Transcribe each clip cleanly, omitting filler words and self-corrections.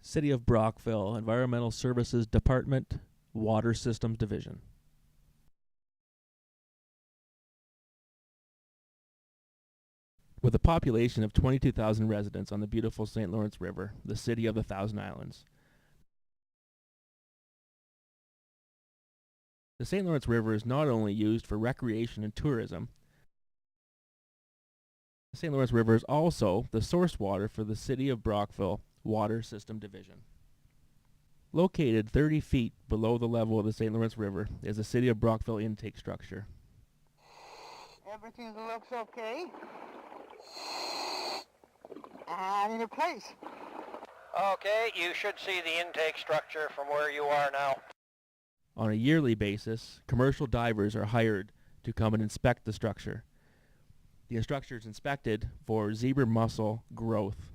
City of Brockville, Environmental Services Department, Water Systems Division. With a population of 22,000 residents on the beautiful St. Lawrence River, the city of the Thousand Islands. The St. Lawrence River is not only used for recreation and tourism, the St. Lawrence River is also the source water for the City of Brockville Water System Division. Located 30 feet below the level of the St. Lawrence River is the City of Brockville intake structure. Everything looks okay. And in place. Okay, you should see the intake structure from where you are now. On a yearly basis, commercial divers are hired to come and inspect the structure. The structure is inspected for zebra mussel growth.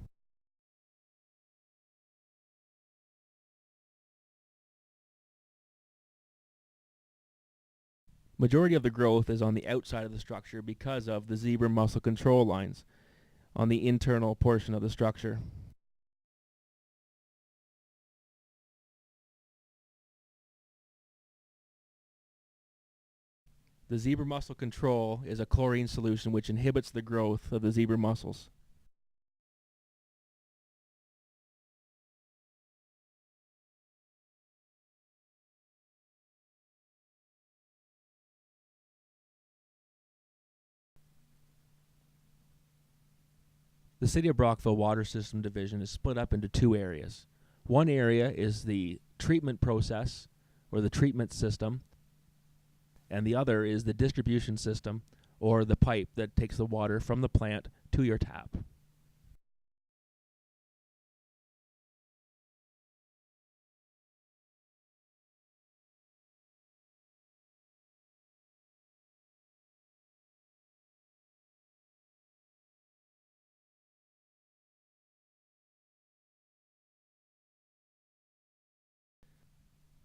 Majority of the growth is on the outside of the structure because of the zebra mussel control lines on the internal portion of the structure. The zebra mussel control is a chlorine solution which inhibits the growth of the zebra mussels. The City of Brockville Water System Division is split up into two areas. One area is the treatment process, or the treatment system, and the other is the distribution system, or the pipe that takes the water from the plant to your tap.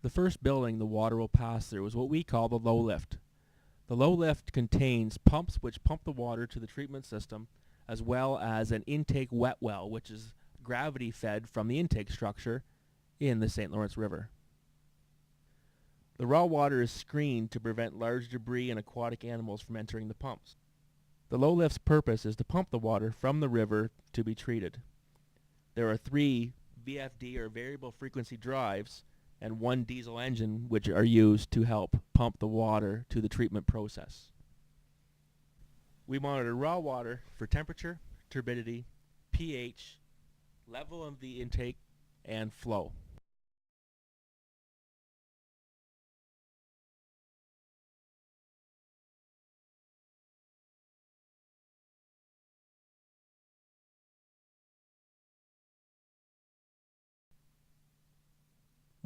The first building the water will pass through is what we call the low lift. The low lift contains pumps which pump the water to the treatment system, as well as an intake wet well, which is gravity fed from the intake structure in the St. Lawrence River. The raw water is screened to prevent large debris and aquatic animals from entering the pumps. The low lift's purpose is to pump the water from the river to be treated. There are 3 VFD or variable frequency drives and 1 diesel engine which are used to help pump the water to the treatment process. We monitor raw water for temperature, turbidity, pH, level of the intake, and flow.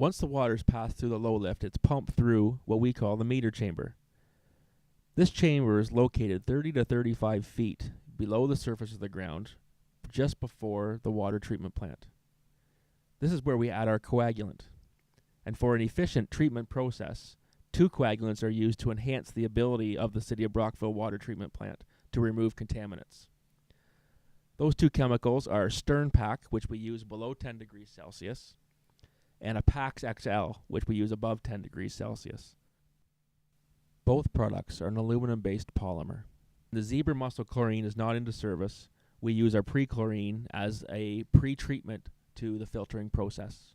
Once the water's passed through the low lift, it's pumped through what we call the meter chamber. This chamber is located 30 to 35 feet below the surface of the ground, just before the water treatment plant. This is where we add our coagulant. And for an efficient treatment process, 2 coagulants are used to enhance the ability of the City of Brockville water treatment plant to remove contaminants. Those 2 chemicals are Stern Pack, which we use below 10 degrees Celsius, and a Pax XL, which we use above 10 degrees Celsius. Both products are an aluminum-based polymer. The zebra mussel chlorine is not into service. We use our pre-chlorine as a pre-treatment to the filtering process.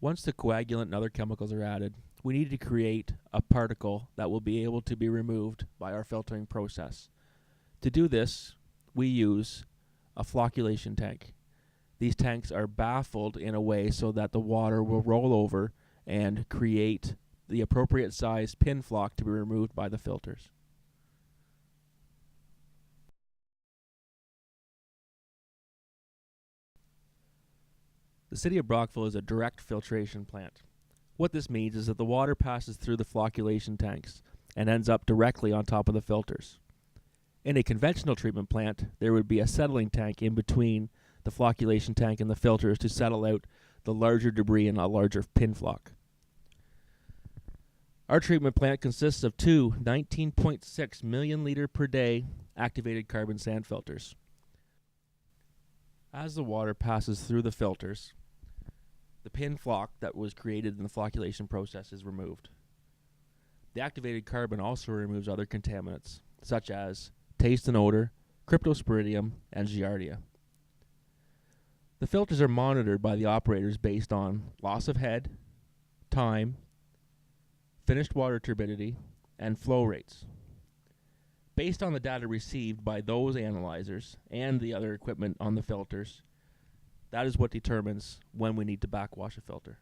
Once the coagulant and other chemicals are added, we need to create a particle that will be able to be removed by our filtering process. To do this, we use a flocculation tank. These tanks are baffled in a way so that the water will roll over and create the appropriate size pin flock to be removed by the filters. The City of Brockville is a direct filtration plant. What this means is that the water passes through the flocculation tanks and ends up directly on top of the filters. In a conventional treatment plant, there would be a settling tank in between the flocculation tank and the filters to settle out the larger debris in a larger pin flock. Our treatment plant consists of two 19.6 million liter per day activated carbon sand filters. As the water passes through the filters, the pin flock that was created in the flocculation process is removed. The activated carbon also removes other contaminants, such as taste and odor, cryptosporidium, and giardia. The filters are monitored by the operators based on loss of head, time, finished water turbidity, and flow rates. Based on the data received by those analyzers and the other equipment on the filters, that is what determines when we need to backwash a filter.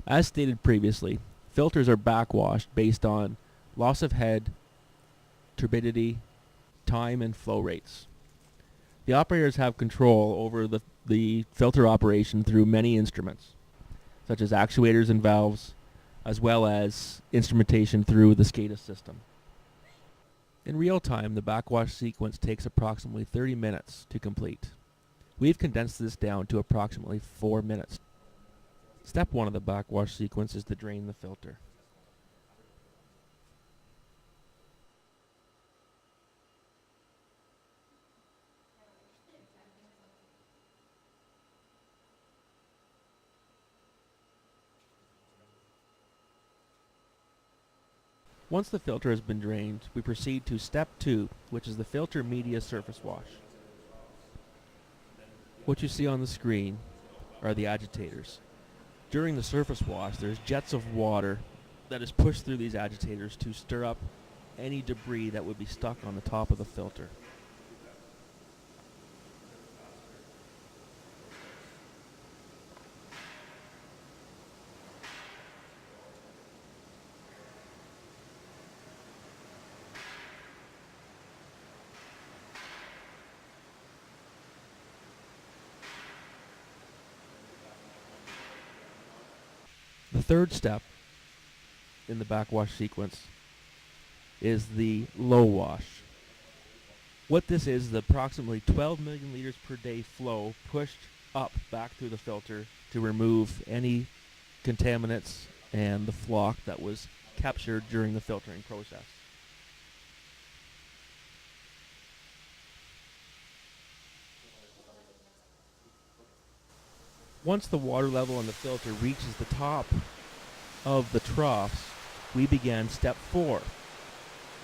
As stated previously, filters are backwashed based on loss of head, turbidity, time, and flow rates. The operators have control over the filter operation through many instruments, such as actuators and valves, as well as instrumentation through the SCADA system. In real time, the backwash sequence takes approximately 30 minutes to complete. We've condensed this down to approximately 4 minutes. Step 1 of the backwash sequence is to drain the filter. Once the filter has been drained, we proceed to step 2, which is the filter media surface wash. What you see on the screen are the agitators. During the surface wash, there's jets of water that is pushed through these agitators to stir up any debris that would be stuck on the top of the filter. The third step in the backwash sequence is the low wash. What this is the approximately 12 million liters per day flow pushed up back through the filter to remove any contaminants and the flock that was captured during the filtering process. Once the water level in the filter reaches the top of the troughs, we begin step 4,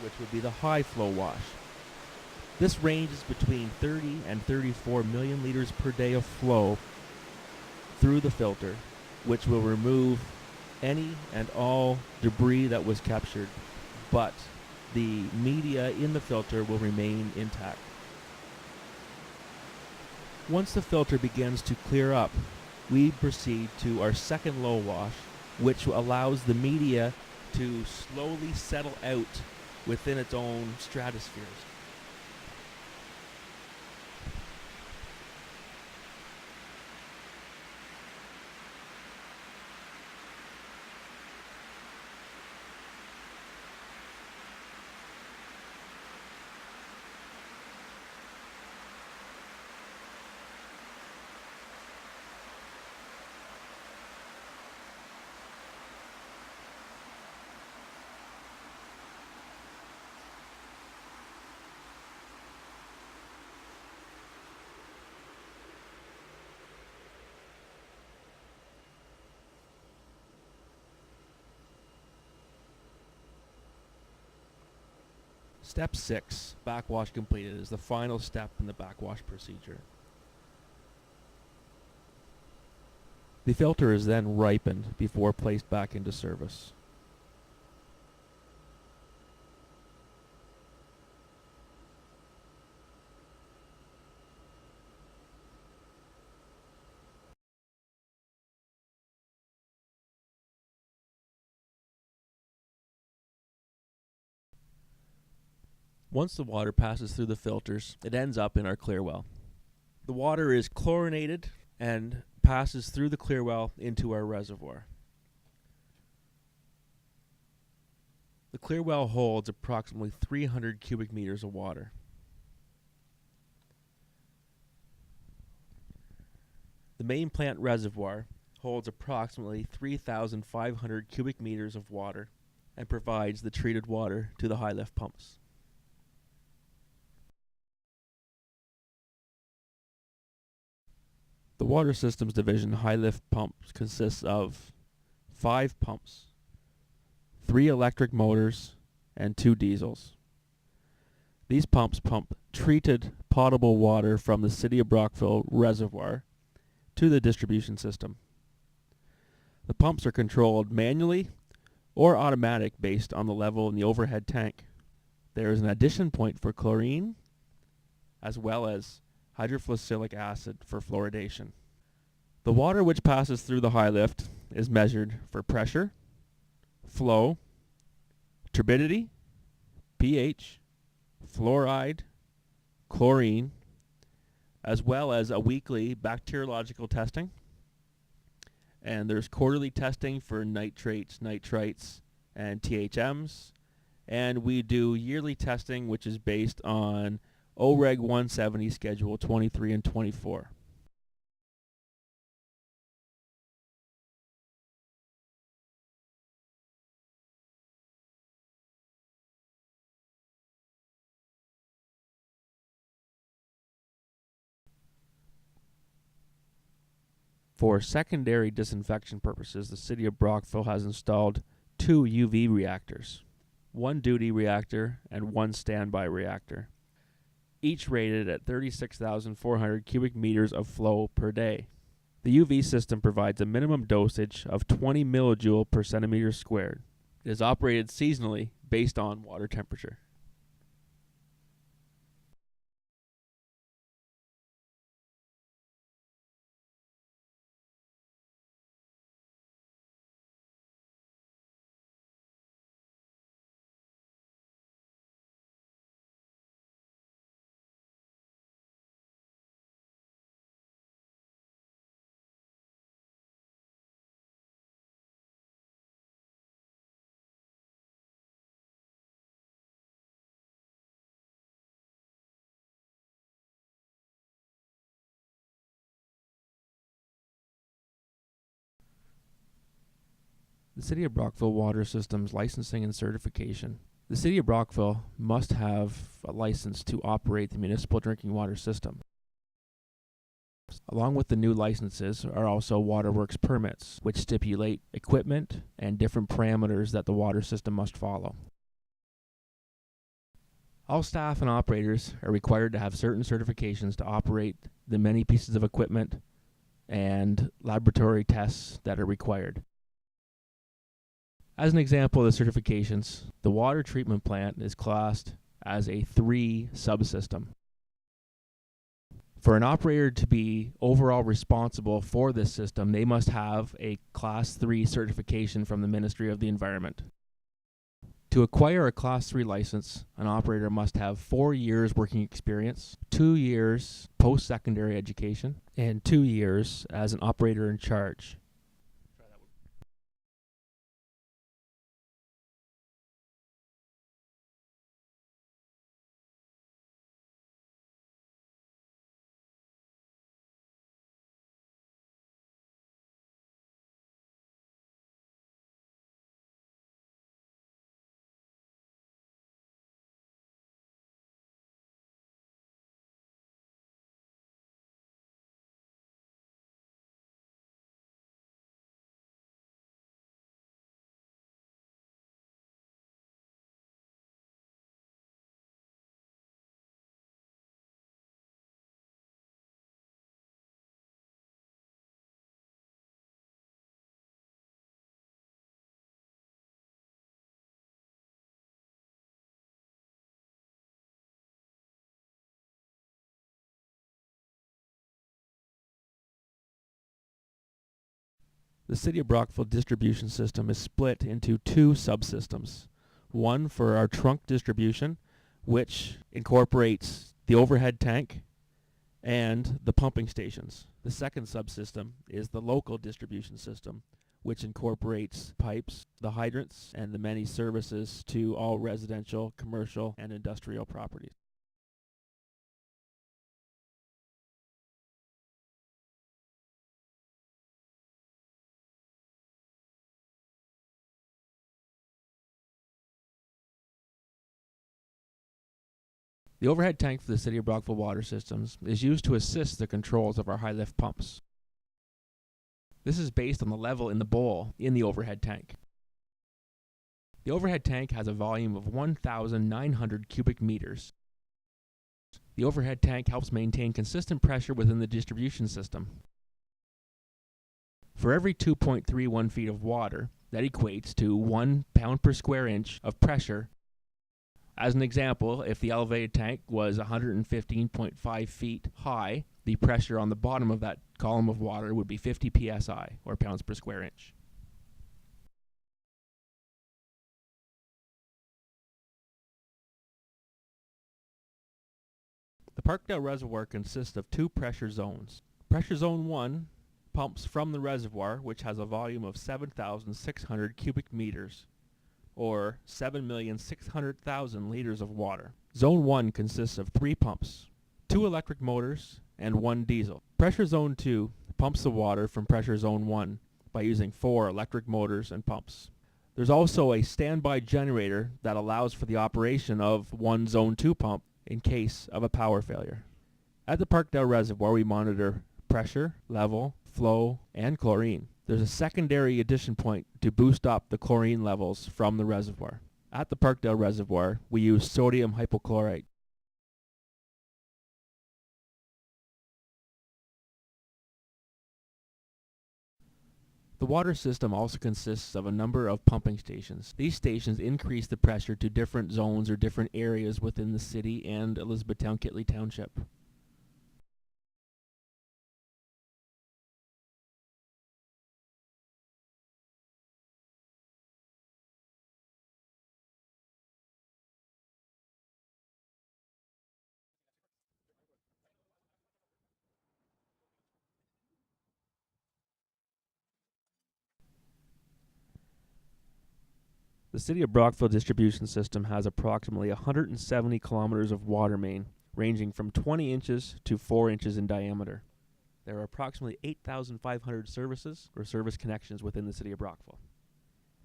which would be the high flow wash. This ranges between 30 and 34 million liters per day of flow through the filter, which will remove any and all debris that was captured, but the media in the filter will remain intact. Once the filter begins to clear up, we proceed to our second low wash, which allows the media to slowly settle out within its own stratospheres. Step 6, backwash completed, is the final step in the backwash procedure. The filter is then ripened before placed back into service. Once the water passes through the filters, it ends up in our clear well. The water is chlorinated and passes through the clear well into our reservoir. The clear well holds approximately 300 cubic meters of water. The main plant reservoir holds approximately 3,500 cubic meters of water and provides the treated water to the high lift pumps. The Water Systems Division high lift pumps consists of 5 pumps, 3 electric motors, and 2 diesels. These pumps pump treated potable water from the City of Brockville reservoir to the distribution system. The pumps are controlled manually or automatic based on the level in the overhead tank. There is an addition point for chlorine as well as hydrofluoric acid for fluoridation. The water which passes through the high lift is measured for pressure, flow, turbidity, pH, fluoride, chlorine, as well as a weekly bacteriological testing. And there's quarterly testing for nitrates, nitrites, and THMs. And we do yearly testing, which is based on OREG 170 Schedule 23 and 24. For secondary disinfection purposes, the City of Brockville has installed 2 UV reactors, 1 duty reactor and 1 standby reactor, each rated at 36,400 cubic meters of flow per day. The UV system provides a minimum dosage of 20 millijoule per centimeter squared. It is operated seasonally based on water temperature. The City of Brockville Water Systems licensing and certification. The City of Brockville must have a license to operate the municipal drinking water system. Along with the new licenses are also waterworks permits, which stipulate equipment and different parameters that the water system must follow. All staff and operators are required to have certain certifications to operate the many pieces of equipment and laboratory tests that are required. As an example of the certifications, the water treatment plant is classed as a 3 subsystem. For an operator to be overall responsible for this system, they must have a Class 3 certification from the Ministry of the Environment. To acquire a Class 3 license, an operator must have 4 years working experience, 2 years post-secondary education, and 2 years as an operator in charge. The City of Brockville distribution system is split into 2 subsystems. One for our trunk distribution, which incorporates the overhead tank and the pumping stations. The second subsystem is the local distribution system, which incorporates pipes, the hydrants, and the many services to all residential, commercial, and industrial properties. The overhead tank for the City of Brockville Water Systems is used to assist the controls of our high lift pumps. This is based on the level in the bowl in the overhead tank. The overhead tank has a volume of 1,900 cubic meters. The overhead tank helps maintain consistent pressure within the distribution system. For every 2.31 feet of water, that equates to 1 pound per square inch of pressure. As an example, if the elevated tank was 115.5 feet high, the pressure on the bottom of that column of water would be 50 psi, or pounds per square inch. The Parkdale Reservoir consists of two pressure zones. Pressure Zone 1 pumps from the reservoir, which has a volume of 7,600 cubic meters, or 7,600,000 liters of water. Zone 1 consists of 3 pumps, 2 electric motors, and 1 diesel. Pressure Zone 2 pumps the water from Pressure Zone 1 by using 4 electric motors and pumps. There's also a standby generator that allows for the operation of one Zone 2 pump in case of a power failure. At the Parkdale Reservoir, we monitor pressure, level, flow, and chlorine. There's a secondary addition point to boost up the chlorine levels from the reservoir. At the Parkdale Reservoir, we use sodium hypochlorite. The water system also consists of a number of pumping stations. These stations increase the pressure to different zones or different areas within the city and Elizabethtown-Kittley Township. The City of Brockville distribution system has approximately 170 kilometers of water main, ranging from 20 inches to 4 inches in diameter. There are approximately 8,500 services or service connections within the City of Brockville.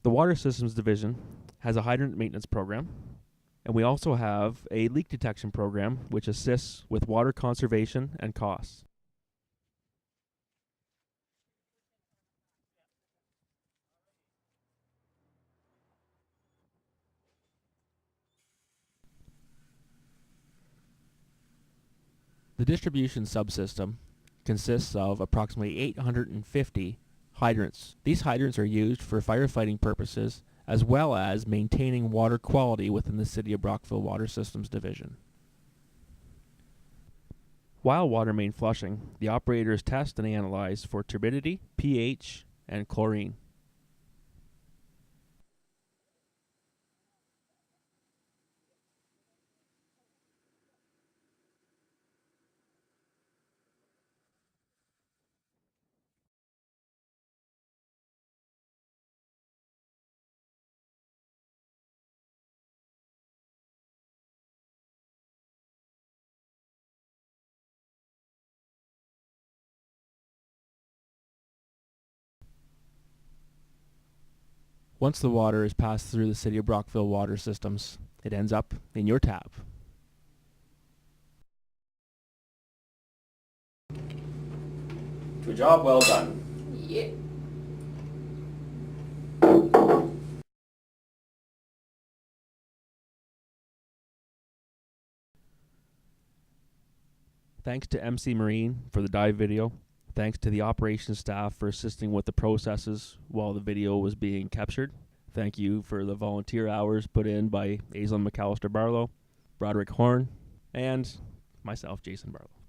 The Water Systems Division has a hydrant maintenance program, and we also have a leak detection program which assists with water conservation and costs. The distribution subsystem consists of approximately 850 hydrants. These hydrants are used for firefighting purposes as well as maintaining water quality within the City of Brockville Water Systems Division. While water main flushing, the operators test and analyze for turbidity, pH, and chlorine. Once the water is passed through the City of Brockville Water Systems, it ends up in your tap. Good job, well done. Yeah. Thanks to MC Marine for the dive video. Thanks to the operations staff for assisting with the processes while the video was being captured. Thank you for the volunteer hours put in by Aislinn McAllister Barlow, Broderick Horn, and myself, Jason Barlow.